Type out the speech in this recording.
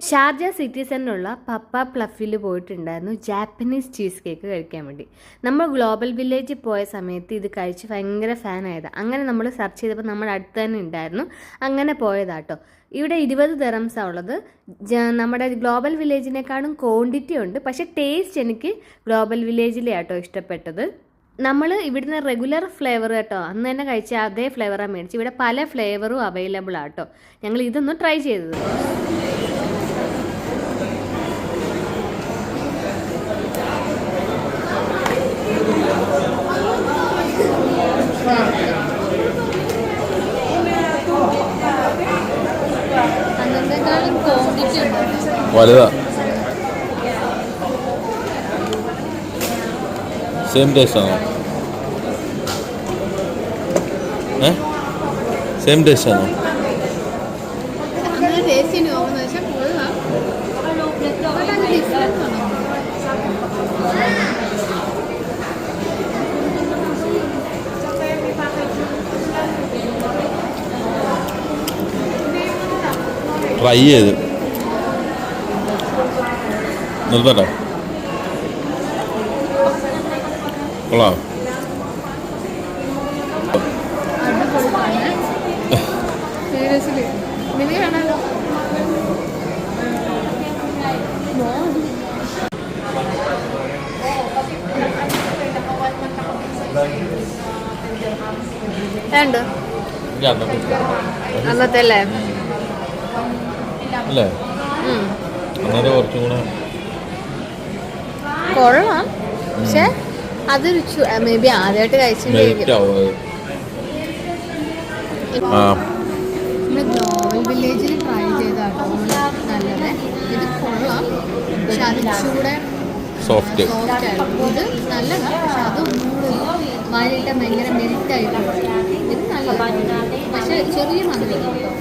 Sharjah city സെൻ്ററിലുള്ള പപ്പ പ്ലഫിൽ പോയിട്ടുണ്ടായിരുന്നു Japanese cheese cake കഴിക്കാൻ വേണ്ടി. നമ്മൾ ഗ്ലോബൽ വില്ലേജിൽ പോയ സമയത്ത് ഇത് കഴിച്ച് ഭയങ്കര ഫാനായതാണ്. അങ്ങനെ നമ്മൾ സെർച്ച് ചെയ്തപ്പോൾ നമ്മുടെ അടുത്ത് തന്നെ ഉണ്ടായിരുന്നു. അങ്ങനെ പോയതാട്ടോ. ഇവിടെ 20 ദിറംസാണ് ഉള്ളത്. നമ്മുടെ ഗ്ലോബൽ വില്ലേജിനേക്കാളും ക്വാണ്ടിറ്റി ഉണ്ട്, പക്ഷേ ടേസ്റ്റ് എനിക്ക് ഗ്ലോബൽ വില്ലേജിലെ ആട്ടോ ഇഷ്ടപ്പെട്ടത്. നമ്മൾ ഇവിടുന്ന് റെഗുലർ ഫ്ലേവർ കേട്ടോ അന്ന് തന്നെ കഴിച്ച അതേ ഫ്ലേവറാണ് മേടിച്ച്. ഇവിടെ പല ഫ്ലേവറും അവൈലബിൾ ആട്ടോ. ഞങ്ങൾ ഇതൊന്ന് ട്രൈ ചെയ്തത്. വലുതാ. സെയിം ടേസ്റ്റ് ആണോ? സെയിം ടേസ്റ്റ് ആണോ? ട്രൈ ചെയ്ത് നിർത്തട്ടോ. കൊള്ളാം. അന്നത്തെ അല്ലേ അല്ലേ? അന്നേരം കുറച്ചും കൂടെ കൊള്ളാം. പക്ഷെ അതൊരു മേ ബി ആദ്യമായിട്ട് കഴിച്ചിട്ടുണ്ടെങ്കിൽ ഗ്ലോബൽ വില്ലേജിൽ ട്രൈ ചെയ്താട്ടോ നല്ലത്. ഇത് കൊള്ളാം, പക്ഷെ അത് ചൂടെ സോഫ്റ്റ് ആയിരുന്നു. ഇത് നല്ലതാണ്, പക്ഷെ അത് ഒന്നുകൂടി വായിലിട്ട് ഭയങ്കര മെൽറ്റായിട്ട്. ഇത് നല്ലതാണ്, പക്ഷെ ചെറിയ മധുരം കേട്ടോ.